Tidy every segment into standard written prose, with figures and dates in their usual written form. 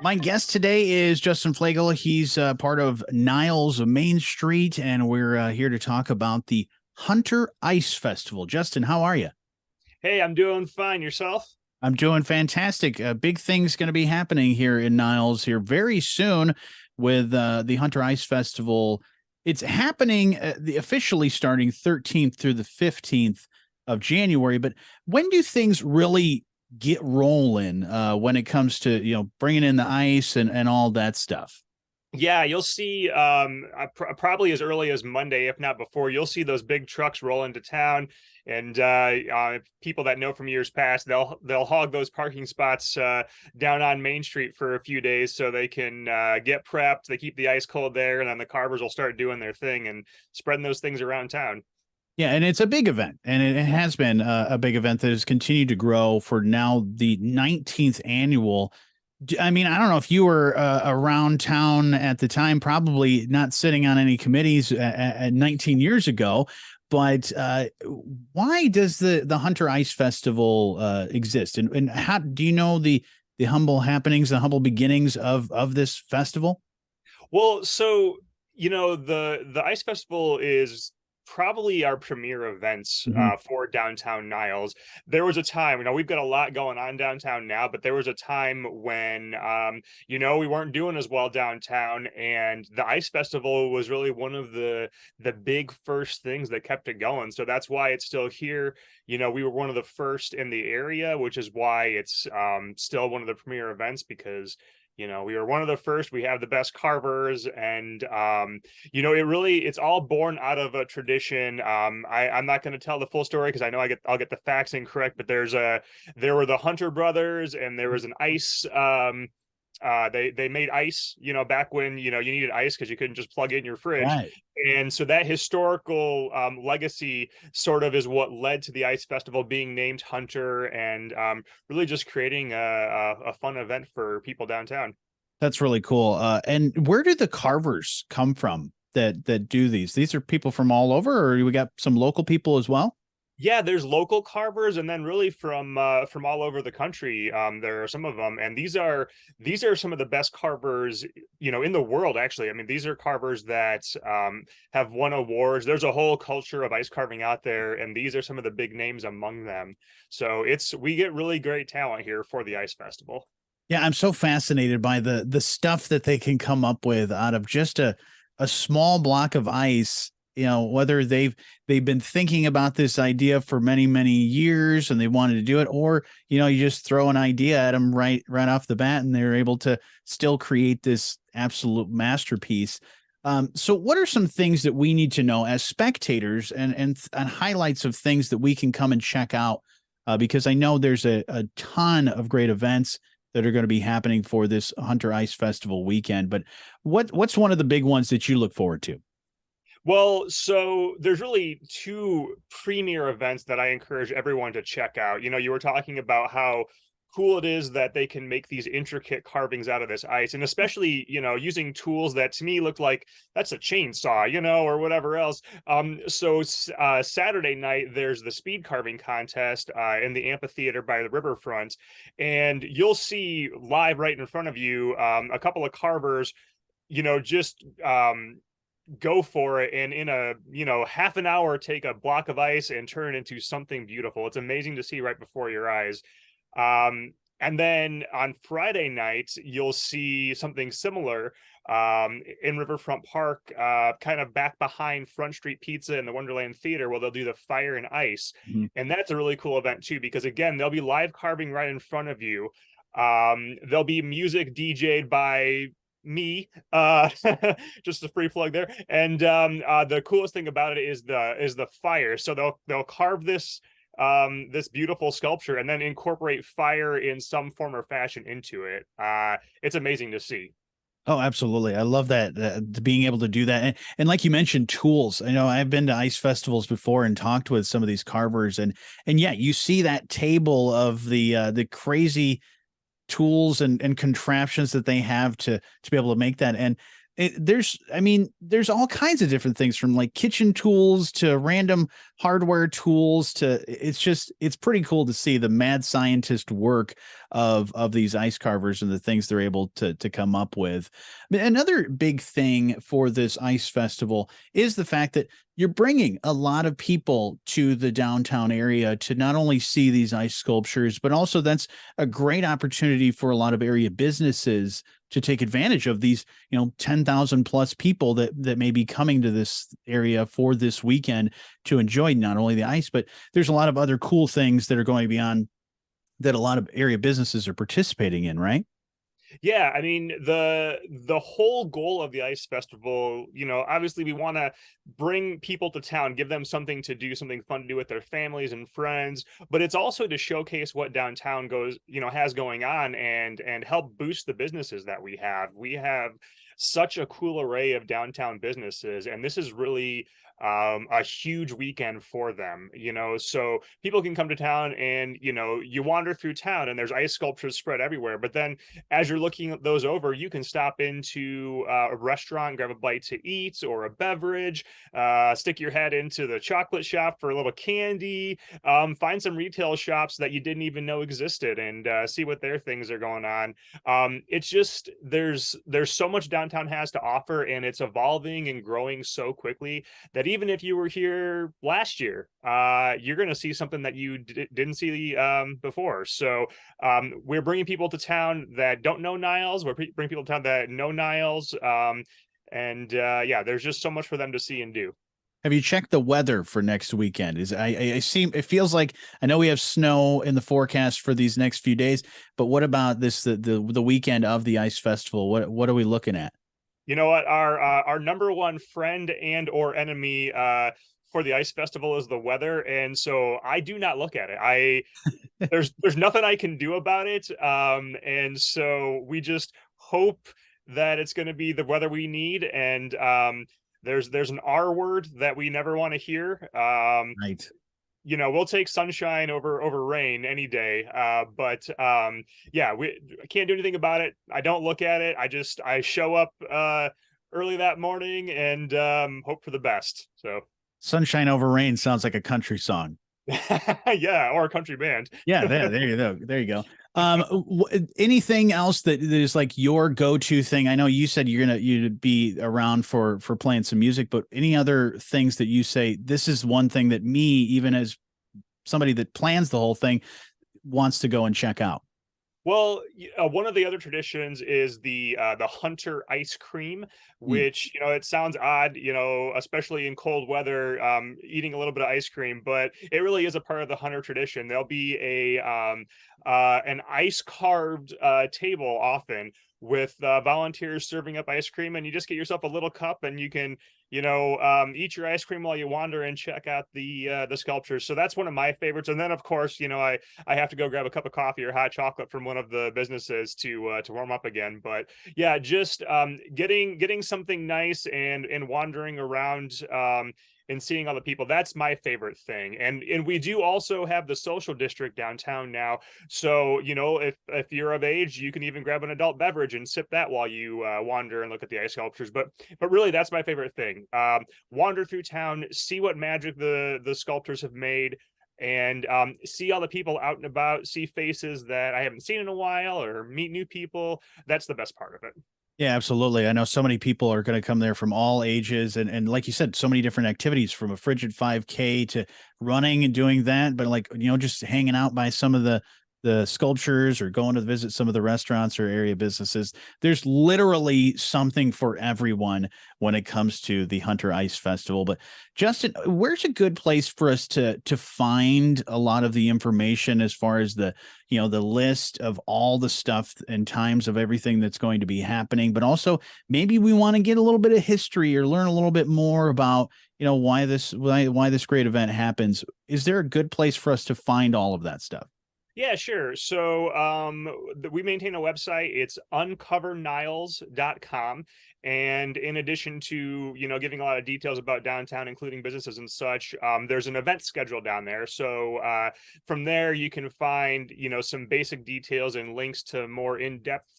My guest today is Justin Flagel. He's part of Niles of Main Street, and we're here to talk about the Hunter Ice Festival. Justin, how are you? Hey, I'm doing fine. Yourself? I'm doing fantastic. Big things going to be happening here in Niles here very soon with the Hunter Ice Festival. It's happening officially starting 13th through the 15th of January. But when do things really get rolling when it comes to bringing in the ice and all that stuff? Yeah, you'll see probably as early as Monday, if not before, you'll see those big trucks roll into town. And people that know from years past, they'll hog those parking spots down on Main Street for a few days so they can get prepped. They keep the ice cold there, and then the carvers will start doing their thing and spreading those things around town. Yeah, and it's a big event, and it has been a big event that has continued to grow for now the 19th annual. I mean, I don't know if you were around town at the time, probably not sitting on any committees at 19 years ago, but why does the Hunter Ice Festival exist? And how do you know the humble happenings, the humble beginnings of this festival? Well, so the Ice Festival is probably our premier events Mhm. for downtown Niles. There was a time, we've got a lot going on downtown now, but there was a time when we weren't doing as well downtown, and the Ice Festival was really one of the big first things that kept it going. So that's why it's still here. We were one of the first in the area, which is why it's still one of the premier events because we were one of the first. We have the best carvers, and it's all born out of a tradition. I'm not going to tell the full story because I know I'll get the facts incorrect, but there were the Hunter brothers, and there was an ice. They made ice, back when you needed ice because you couldn't just plug it in your fridge. Right. And so that historical legacy sort of is what led to the Ice Festival being named Hunter, and really just creating a fun event for people downtown. That's really cool. And where did the carvers come from that do these? These are people from all over, or we got some local people as well? Yeah, there's local carvers, and then really from all over the country. There are some of them, and these are some of the best carvers in the world. Actually, I mean, these are carvers that have won awards. There's a whole culture of ice carving out there, and these are some of the big names among them. So we get really great talent here for the Ice Festival. Yeah, I'm so fascinated by the stuff that they can come up with out of just a small block of ice. Whether they've been thinking about this idea for many years and they wanted to do it, or you just throw an idea at them right off the bat, and they're able to still create this absolute masterpiece. So, what are some things that we need to know as spectators, and highlights of things that we can come and check out? Because I know there's a ton of great events that are going to be happening for this Hunter Ice Festival weekend. But what's one of the big ones that you look forward to? Well, so there's really two premier events that I encourage everyone to check out. You were talking about how cool it is that they can make these intricate carvings out of this ice, and especially, using tools that to me look like that's a chainsaw, or whatever else. So Saturday night, there's the speed carving contest in the amphitheater by the riverfront, and you'll see live right in front of you a couple of carvers just go for it, and in a half an hour take a block of ice and turn it into something beautiful. It's amazing to see right before your eyes. And then on Friday night you'll see something similar in Riverfront Park, kind of back behind Front Street Pizza and the Wonderland Theater, where they'll do the fire and ice. Mhm. And that's a really cool event too, because again, there'll be live carving right in front of you. There'll be music DJ'd by me, just a free plug there. And the coolest thing about it is the fire. So they'll carve this beautiful sculpture and then incorporate fire in some form or fashion into it. It's amazing to see. Oh, absolutely. I love that, being able to do that. And like you mentioned, tools. I know I've been to ice festivals before and talked with some of these carvers, and yeah, you see that table of the crazy tools and contraptions that they have to be able to make that. And I mean, there's all kinds of different things from like kitchen tools to random hardware tools to it's pretty cool to see the mad scientist work of these ice carvers and the things they're able to come up with. I mean, another big thing for this ice festival is the fact that you're bringing a lot of people to the downtown area to not only see these ice sculptures, but also that's a great opportunity for a lot of area businesses to take advantage of these, 10,000 plus people that may be coming to this area for this weekend to enjoy not only the ice, but there's a lot of other cool things that are going beyond that a lot of area businesses are participating in, right? Yeah, I mean the whole goal of the ice festival, obviously we want to bring people to town, give them something to do, something fun to do with their families and friends, but it's also to showcase what downtown has going on and help boost the businesses that we have. We have such a cool array of downtown businesses, and this is really a huge weekend for them, so people can come to town and, you wander through town and there's ice sculptures spread everywhere. But then as you're looking at those over, you can stop into a restaurant, grab a bite to eat or a beverage, stick your head into the chocolate shop for a little candy, find some retail shops that you didn't even know existed and see what their things are going on. It's just there's so much downtown has to offer, and it's evolving and growing so quickly that even if you were here last year, you're going to see something that you didn't see before. So we're bringing people to town that don't know Niles. We're bringing people to town that know Niles. And yeah, there's just so much for them to see and do. Have you checked the weather for next weekend? I seem it feels like I know we have snow in the forecast for these next few days, but what about the weekend of the ice festival? What are we looking at? You know what? Our number one friend and or enemy for the ice festival is the weather, and so I do not look at it. There's nothing I can do about it, and so we just hope that it's going to be the weather we need. And there's an R word that we never want to hear. Right. We'll take sunshine over rain any day. But yeah, we can't do anything about it. I don't look at it. I show up early that morning and hope for the best. So Sunshine Over Rain sounds like a country song. yeah, or a country band. Yeah, there you go. There you go. Anything else that is like your go-to thing? I know you said you'd be around for playing some music, but any other things that you say, this is one thing that me, even as somebody that plans the whole thing, wants to go and check out? Well, one of the other traditions is the hunter ice cream, Mm. which it sounds odd, especially in cold weather, eating a little bit of ice cream, but it really is a part of the hunter tradition. There'll be an ice carved table often with volunteers serving up ice cream, and you just get yourself a little cup and you can eat your ice cream while you wander and check out the sculptures. So that's one of my favorites. And then of course, I have to go grab a cup of coffee or hot chocolate from one of the businesses to warm up again. But yeah, just getting something nice and wandering around and seeing all the people. That's my favorite thing. And we do also have the social district downtown now. So, if you're of age, you can even grab an adult beverage and sip that while you wander and look at the ice sculptures. But really, that's my favorite thing. Wander through town, see what magic the sculptors have made, and see all the people out and about, see faces that I haven't seen in a while, or meet new people. That's the best part of it. Yeah, absolutely. I know so many people are going to come there from all ages and like you said, so many different activities from a frigid 5K to running and doing that, but like, just hanging out by some of the sculptures or going to visit some of the restaurants or area businesses. There's literally something for everyone when it comes to the Hunter Ice Festival. But Justin, where's a good place for us to find a lot of the information as far as the list of all the stuff and times of everything that's going to be happening, but also maybe we want to get a little bit of history or learn a little bit more about why this great event happens. Is there a good place for us to find all of that stuff? Yeah, sure. So we maintain a website. It's uncoverniles.com. And in addition to, giving a lot of details about downtown, including businesses and such, there's an event schedule down there. So from there, you can find, some basic details and links to more in-depth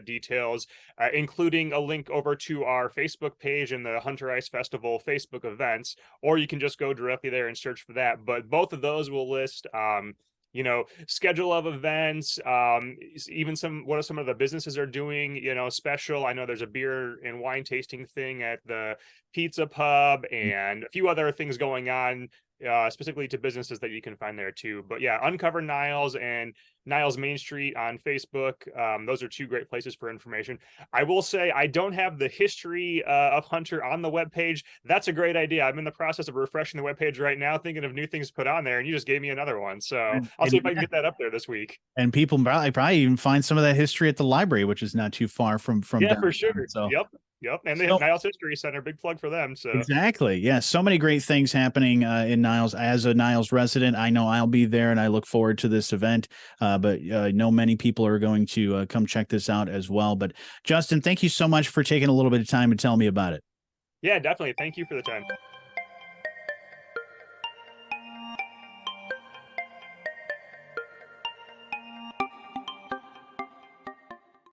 details, including a link over to our Facebook page and the Hunter Ice Festival Facebook events, or you can just go directly there and search for that. But both of those will list schedule of events, even what are some of the businesses are doing, special. I know there's a beer and wine tasting thing at the pizza pub and a few other things going on, specifically to businesses that you can find there too. But yeah, Uncover Niles and Niles Main Street on Facebook. Those are two great places for information. I will say I don't have the history of Hunter on the webpage. That's a great idea. I'm in the process of refreshing the webpage right now, thinking of new things to put on there, and you just gave me another one. So I'll see if I can Yeah, get that up there this week. and people probably even find some of that history at the library, which is not too far from Yeah, for downtown. sure. So, Yep. Yep. And they have so Niles History Center. Big plug for them. So exactly. Yeah. So many great things happening in Niles. As a Niles resident, I know I'll be there and I look forward to this event. But I know many people are going to come check this out as well. But Justin, thank you so much for taking a little bit of time to tell me about it. yeah, definitely. Thank you for the time.